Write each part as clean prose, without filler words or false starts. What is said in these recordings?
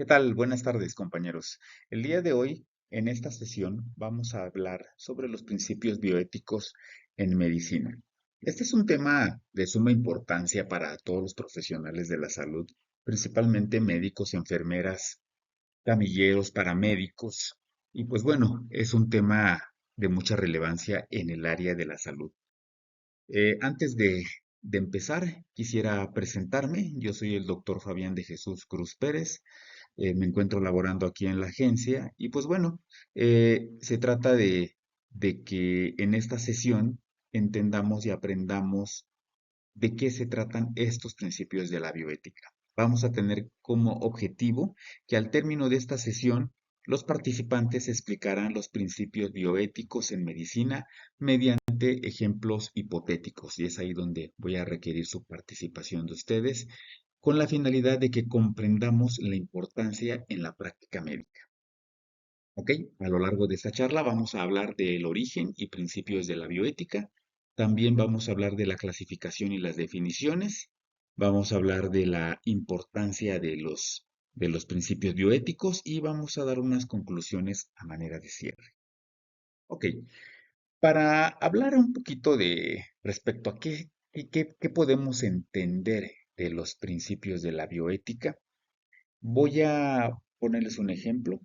¿Qué tal? Buenas tardes, compañeros. El día de hoy, en esta sesión, vamos a hablar sobre los principios bioéticos en medicina. Este es un tema de suma importancia para todos los profesionales de la salud, principalmente médicos, enfermeras, camilleros, paramédicos, y pues bueno, es un tema de mucha relevancia en el área de la salud. Antes de empezar, quisiera presentarme. Yo soy el doctor Fabián de Jesús Cruz Pérez. Me encuentro laborando aquí en la agencia y pues bueno, se trata de que en esta sesión entendamos y aprendamos de qué se tratan estos principios de la bioética. Vamos a tener como objetivo que al término de esta sesión los participantes explicarán los principios bioéticos en medicina mediante ejemplos hipotéticos y es ahí donde voy a requerir su participación de ustedes con la finalidad de que comprendamos la importancia en la práctica médica. ¿Ok? A lo largo de esta charla vamos a hablar del origen y principios de la bioética. También vamos a hablar de la clasificación y las definiciones. Vamos a hablar de la importancia de los principios bioéticos y vamos a dar unas conclusiones a manera de cierre. Ok, para hablar un poquito de respecto a qué podemos entender de los principios de la bioética, voy a ponerles un ejemplo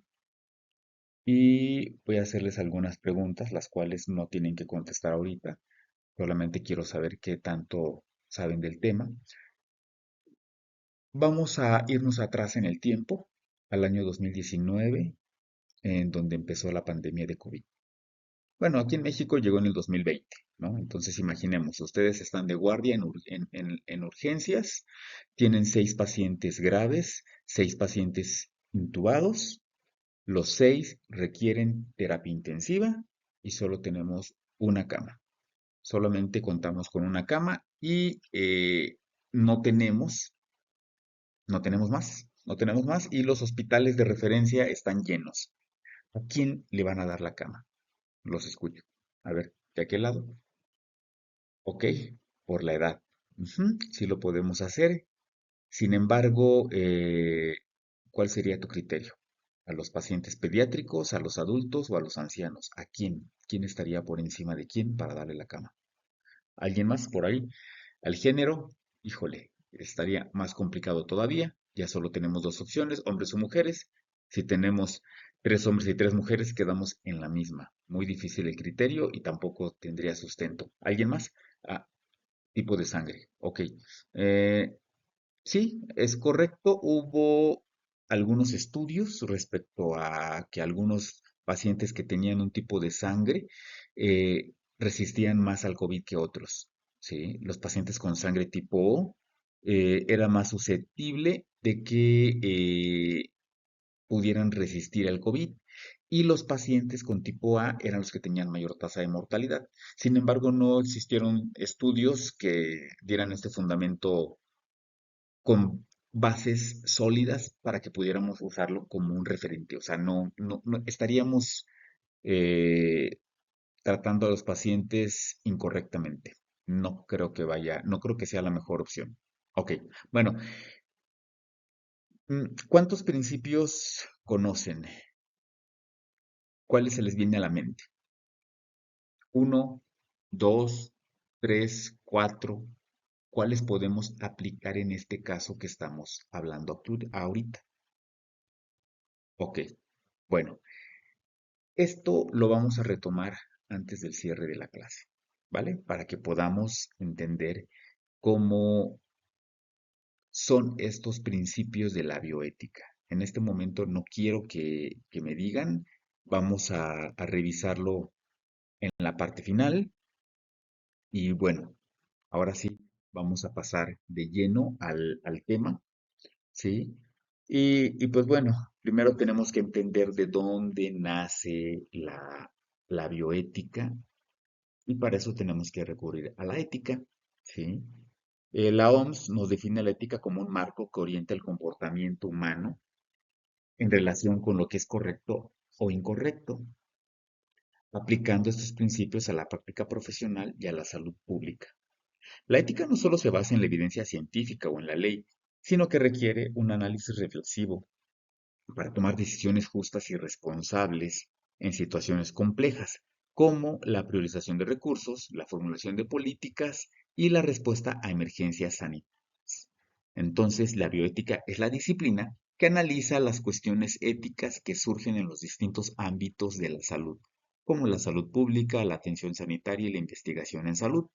y voy a hacerles algunas preguntas, las cuales no tienen que contestar ahorita. Solamente quiero saber qué tanto saben del tema. Vamos a irnos atrás en el tiempo, al año 2019, en donde empezó la pandemia de COVID. Bueno, aquí en México llegó en el 2020, ¿no? Entonces imaginemos, ustedes están de guardia en urgencias, tienen 6 pacientes graves, 6 pacientes intubados, los 6 requieren terapia intensiva y solo tenemos una cama. Solamente contamos con una cama y no tenemos, no tenemos más y los hospitales de referencia están llenos. ¿A quién le van a dar la cama? Los escucho. A ver, ¿de aquel lado? Ok, por la edad. Ujú, sí lo podemos hacer. Sin embargo, ¿cuál sería tu criterio? ¿A los pacientes pediátricos, a los adultos o a los ancianos? ¿A quién? ¿Quién estaría por encima de quién para darle la cama? ¿Alguien más por ahí? Al género, híjole, estaría más complicado todavía. Ya solo tenemos dos opciones, hombres o mujeres. Si tenemos 3 hombres y 3 mujeres, quedamos en la misma. Muy difícil el criterio y tampoco tendría sustento. ¿Alguien más? Ah, tipo de sangre. Ok. Eh, Sí, es correcto. Hubo algunos estudios respecto a que algunos pacientes que tenían un tipo de sangre resistían más al COVID que otros. ¿Sí? Los pacientes con sangre tipo O era más susceptible de que pudieran resistir al COVID y los pacientes con tipo A eran los que tenían mayor tasa de mortalidad. Sin embargo, no existieron estudios que dieran este fundamento con bases sólidas para que pudiéramos usarlo como un referente. O sea, no estaríamos eh, tratando a los pacientes incorrectamente. No creo que sea la mejor opción. Ok, bueno, ¿cuántos principios conocen? ¿Cuáles se les viene a la mente? Uno, dos, tres, cuatro. ¿Cuáles podemos aplicar en este caso que estamos hablando ahorita? Ok, bueno, esto lo vamos a retomar antes del cierre de la clase, ¿vale? Para que podamos entender cómo son estos principios de la bioética. En este momento no quiero que me digan, vamos a revisarlo en la parte final y bueno, ahora sí, vamos a pasar de lleno al tema, ¿sí? Y pues bueno, primero tenemos que entender de dónde nace la bioética. Y para eso tenemos que recurrir a la ética, ¿sí? La OMS nos define la ética como un marco que orienta el comportamiento humano en relación con lo que es correcto o incorrecto, aplicando estos principios a la práctica profesional y a la salud pública. La ética no solo se basa en la evidencia científica o en la ley, sino que requiere un análisis reflexivo para tomar decisiones justas y responsables en situaciones complejas, como la priorización de recursos, la formulación de políticas y la respuesta a emergencias sanitarias. Entonces, la bioética es la disciplina que analiza las cuestiones éticas que surgen en los distintos ámbitos de la salud, como la salud pública, la atención sanitaria y la investigación en salud.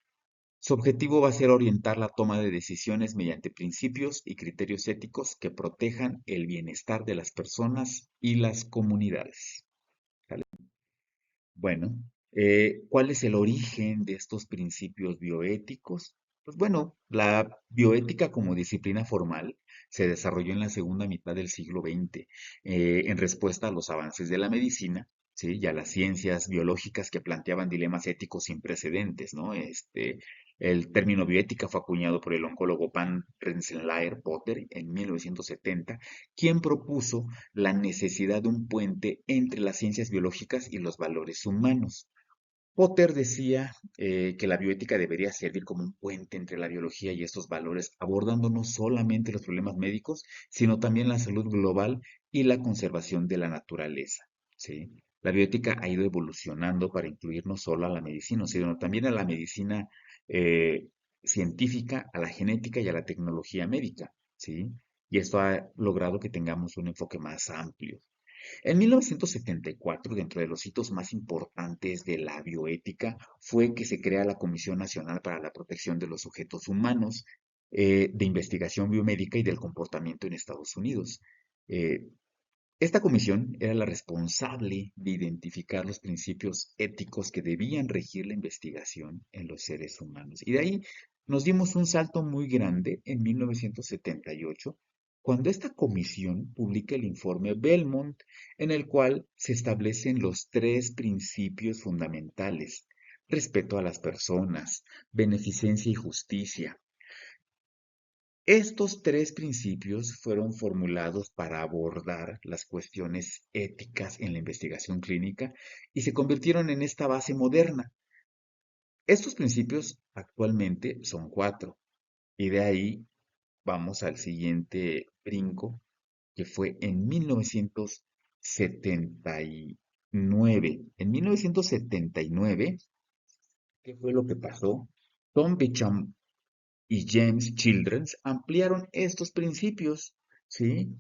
Su objetivo va a ser orientar la toma de decisiones mediante principios y criterios éticos que protejan el bienestar de las personas y las comunidades. ¿Sale? Bueno, ¿cuál es el origen de estos principios bioéticos? Pues bueno, la bioética como disciplina formal se desarrolló en la segunda mitad del siglo XX, en respuesta a los avances de la medicina, ¿sí? Y a las ciencias biológicas que planteaban dilemas éticos sin precedentes, ¿no? El término bioética fue acuñado por el oncólogo Pan Rensselaer Potter en 1970, quien propuso la necesidad de un puente entre las ciencias biológicas y los valores humanos. Potter decía que la bioética debería servir como un puente entre la biología y estos valores, abordando no solamente los problemas médicos, sino también la salud global y la conservación de la naturaleza. ¿Sí? La bioética ha ido evolucionando para incluir no solo a la medicina, sino también a la medicina eh, científica, a la genética y a la tecnología médica. ¿Sí? Y esto ha logrado que tengamos un enfoque más amplio. En 1974, dentro de los hitos más importantes de la bioética, fue que se crea la Comisión Nacional para la Protección de los Sujetos Humanos, de Investigación Biomédica y del Comportamiento en Estados Unidos. Eh, esta comisión era la responsable de identificar los principios éticos que debían regir la investigación en los seres humanos. Y de ahí nos dimos un salto muy grande en 1978, cuando esta comisión publica el informe Belmont, en el cual se establecen los tres principios fundamentales: respeto a las personas, beneficencia y justicia. Estos tres principios fueron formulados para abordar las cuestiones éticas en la investigación clínica y se convirtieron en esta base moderna. Estos principios actualmente son cuatro, y de ahí vamos al siguiente brinco, que fue en 1979. En 1979, ¿qué fue lo que pasó? Tom Bicham y James Childrens ampliaron estos principios, ¿sí?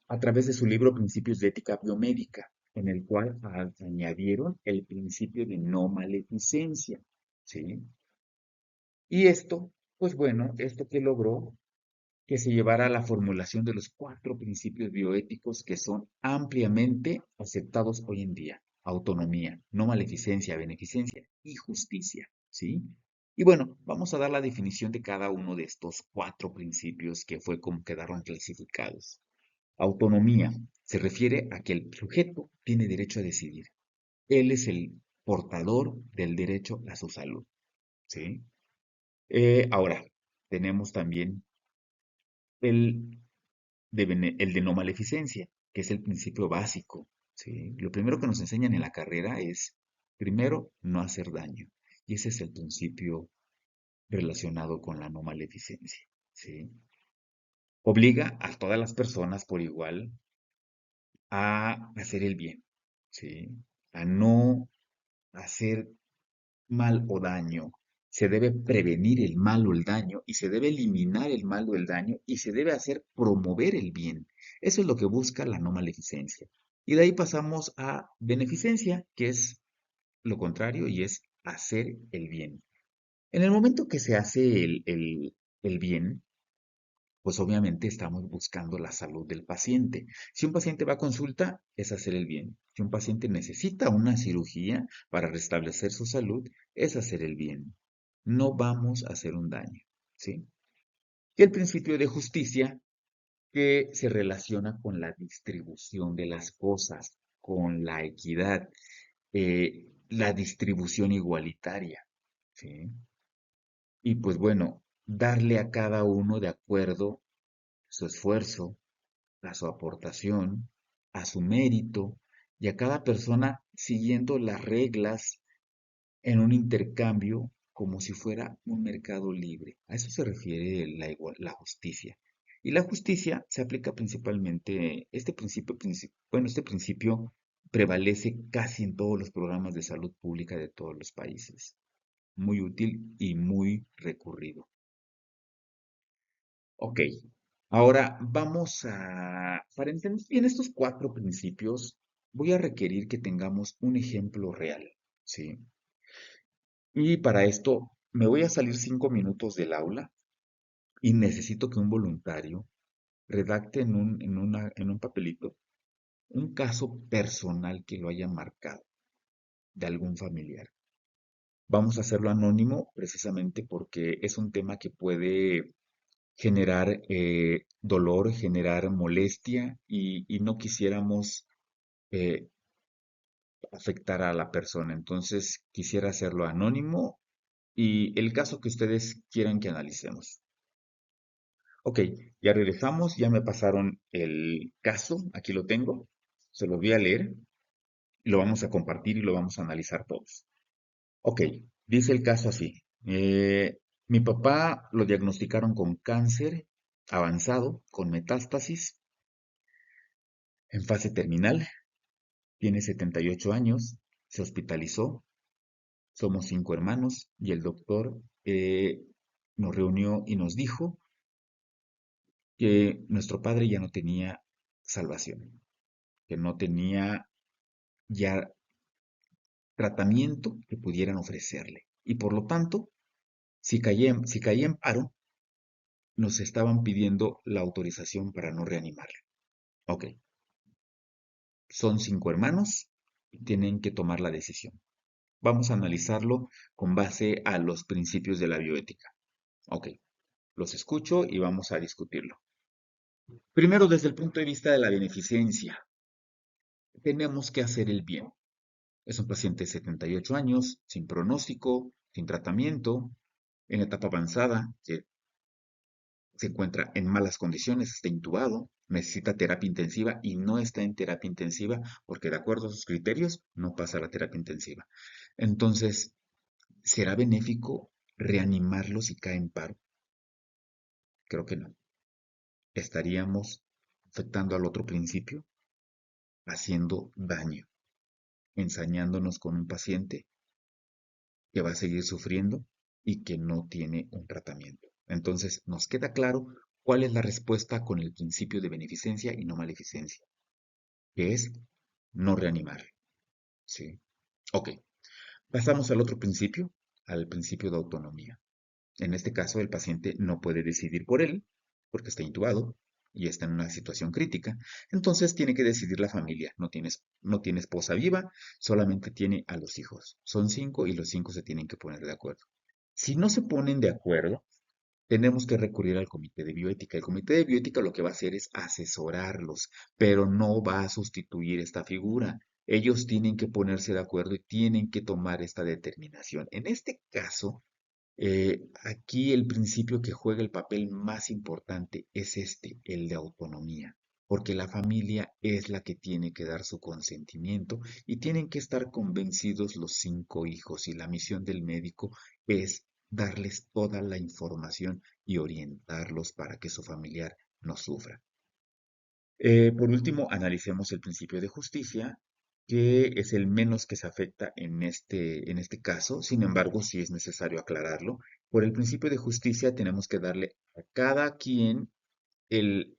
A través de su libro Principios de Ética Biomédica, en el cual añadieron el principio de no maleficencia, ¿sí? Y esto, pues bueno, esto que logró que se llevara a la formulación de los cuatro principios bioéticos que son ampliamente aceptados hoy en día: autonomía, no maleficencia, beneficencia y justicia, ¿sí? Y bueno, vamos a dar la definición de cada uno de estos cuatro principios que fue como quedaron clasificados. Autonomía se refiere a que el sujeto tiene derecho a decidir. Él es el portador del derecho a su salud, ¿sí? Ahora, tenemos también el el de no maleficencia, que es el principio básico, ¿sí? Lo primero que nos enseñan en la carrera es, primero, no hacer daño. Y ese es el principio relacionado con la no maleficencia, ¿sí? Obliga a todas las personas por igual a hacer el bien, ¿sí? A no hacer mal o daño. Se debe prevenir el mal o el daño y se debe eliminar el mal o el daño y se debe hacer promover el bien. Eso es lo que busca la no maleficencia. Y de ahí pasamos a beneficencia, que es lo contrario y es hacer el bien. En el momento que se hace el bien, pues obviamente estamos buscando la salud del paciente. Si un paciente va a consulta, es hacer el bien. Si un paciente necesita una cirugía para restablecer su salud, es hacer el bien. No vamos a hacer un daño, ¿sí? Y el principio de justicia, que se relaciona con la distribución de las cosas, con la equidad, la distribución igualitaria, ¿sí? Y pues bueno, darle a cada uno de acuerdo su esfuerzo, a su aportación, a su mérito y a cada persona siguiendo las reglas en un intercambio como si fuera un mercado libre. A eso se refiere la justicia. Y la justicia se aplica principalmente, este principio prevalece casi en todos los programas de salud pública de todos los países. Muy útil y muy recurrido. Ok, ahora para entender bien estos cuatro principios, voy a requerir que tengamos un ejemplo real, ¿sí? Y para esto me voy a salir 5 minutos del aula y necesito que un voluntario redacte en un papelito un caso personal que lo haya marcado de algún familiar. Vamos a hacerlo anónimo precisamente porque es un tema que puede generar dolor, generar molestia y no quisiéramos eh, afectar a la persona. Entonces quisiera hacerlo anónimo y el caso que ustedes quieran que analicemos. Ok, ya regresamos, ya me pasaron el caso, aquí lo tengo, se lo voy a leer, lo vamos a compartir y lo vamos a analizar todos. Ok, dice el caso así. Mi papá lo diagnosticaron con cáncer avanzado, con metástasis, en fase terminal, tiene 78 años, se hospitalizó, somos 5 hermanos y el doctor nos reunió y nos dijo que nuestro padre ya no tenía salvación, que no tenía ya tratamiento que pudieran ofrecerle. Y por lo tanto, si caía en paro, nos estaban pidiendo la autorización para no reanimarle. Ok, son 5 hermanos y tienen que tomar la decisión. Vamos a analizarlo con base a los principios de la bioética. Ok, los escucho y vamos a discutirlo. Primero, desde el punto de vista de la beneficencia, tenemos que hacer el bien. Es un paciente de 78 años, sin pronóstico, sin tratamiento, en etapa avanzada, que se encuentra en malas condiciones, está intubado, necesita terapia intensiva y no está en terapia intensiva porque de acuerdo a sus criterios no pasa la terapia intensiva. Entonces, ¿será benéfico reanimarlo si cae en paro? Creo que no. Estaríamos afectando al otro principio, haciendo daño, ensañándonos con un paciente que va a seguir sufriendo y que no tiene un tratamiento. Entonces, nos queda claro cuál es la respuesta con el principio de beneficencia y no maleficencia, que es no reanimar. ¿Sí? Ok, pasamos al otro principio, al principio de autonomía. En este caso, el paciente no puede decidir por él, porque está intubado y está en una situación crítica. Entonces tiene que decidir la familia. No tiene esposa viva, solamente tiene a los hijos. Son 5 y los 5 se tienen que poner de acuerdo. Si no se ponen de acuerdo, tenemos que recurrir al comité de bioética. El comité de bioética lo que va a hacer es asesorarlos, pero no va a sustituir esta figura. Ellos tienen que ponerse de acuerdo y tienen que tomar esta determinación. En este caso, aquí el principio que juega el papel más importante es este, el de autonomía, porque la familia es la que tiene que dar su consentimiento y tienen que estar convencidos los 5 hijos y la misión del médico es darles toda la información y orientarlos para que su familiar no sufra. Por último, analicemos el principio de justicia, que es el menos que se afecta en este caso. Sin embargo, sí es necesario aclararlo. Por el principio de justicia tenemos que darle a cada quien el,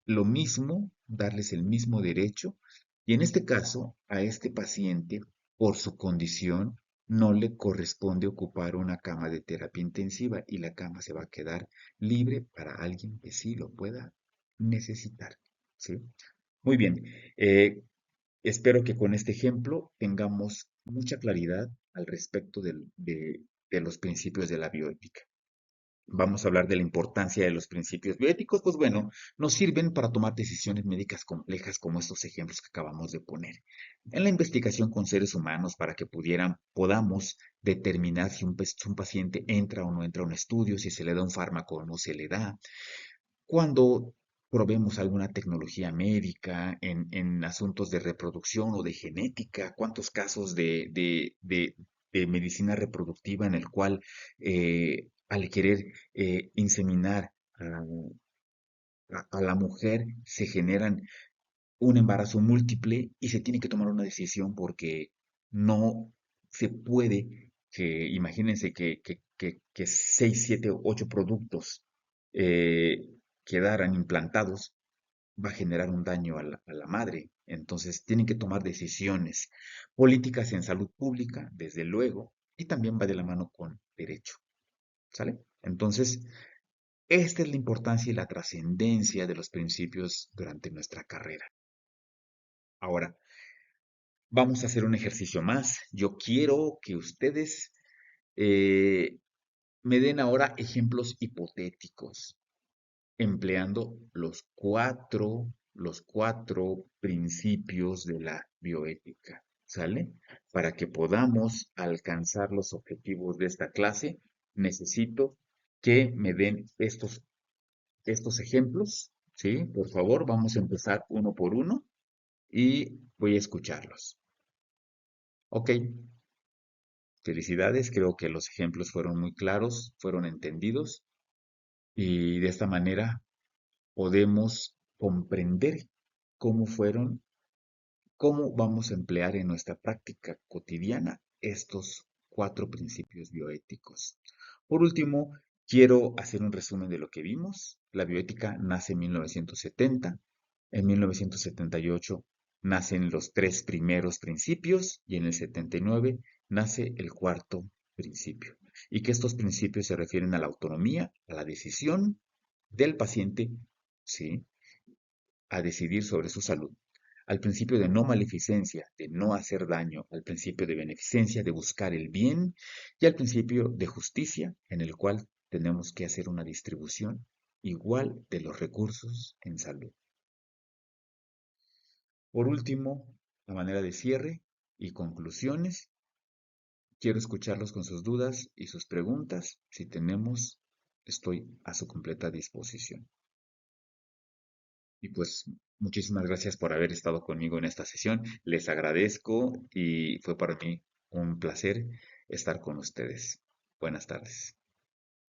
lo mismo, darles el mismo derecho. Y en este caso, a este paciente, por su condición, no le corresponde ocupar una cama de terapia intensiva y la cama se va a quedar libre para alguien que sí lo pueda necesitar. ¿Sí? Muy bien. Espero que con este ejemplo tengamos mucha claridad al respecto de los principios de la bioética. Vamos a hablar de la importancia de los principios bioéticos, pues bueno, nos sirven para tomar decisiones médicas complejas como estos ejemplos que acabamos de poner. En la investigación con seres humanos para que podamos determinar si un paciente entra o no entra a un estudio, si se le da un fármaco o no se le da, cuando probemos alguna tecnología médica en asuntos de reproducción o de genética, cuántos casos de medicina reproductiva en el cual al querer inseminar a la mujer se generan un embarazo múltiple y se tiene que tomar una decisión porque no se puede imagínense que 6, 7, 8 productos eh, quedaran implantados, va a generar un daño a la madre. Entonces tienen que tomar decisiones políticas en salud pública, desde luego, y también va de la mano con derecho, ¿sale? Entonces, esta es la importancia y la trascendencia de los principios durante nuestra carrera. Ahora, vamos a hacer un ejercicio más. Yo quiero que ustedes eh, me den ahora ejemplos hipotéticos, empleando los cuatro principios de la bioética, ¿sale? Para que podamos alcanzar los objetivos de esta clase, necesito que me den estos ejemplos, ¿sí? Por favor, vamos a empezar uno por uno y voy a escucharlos. Ok, felicidades, creo que los ejemplos fueron muy claros, fueron entendidos y de esta manera podemos comprender cómo fueron, cómo vamos a emplear en nuestra práctica cotidiana estos cuatro principios bioéticos. Por último, quiero hacer un resumen de lo que vimos. La bioética nace en 1970. En 1978 nacen los tres primeros principios y en el 79 nace el cuarto principio. Y que estos principios se refieren a la autonomía, a la decisión del paciente, ¿sí? A decidir sobre su salud, al principio de no maleficencia, de no hacer daño, al principio de beneficencia, de buscar el bien, y al principio de justicia, en el cual tenemos que hacer una distribución igual de los recursos en salud. Por último, a manera de cierre y conclusiones, quiero escucharlos con sus dudas y sus preguntas. Si tenemos, estoy a su completa disposición. Y pues muchísimas gracias por haber estado conmigo en esta sesión. Les agradezco y fue para mí un placer estar con ustedes. Buenas tardes.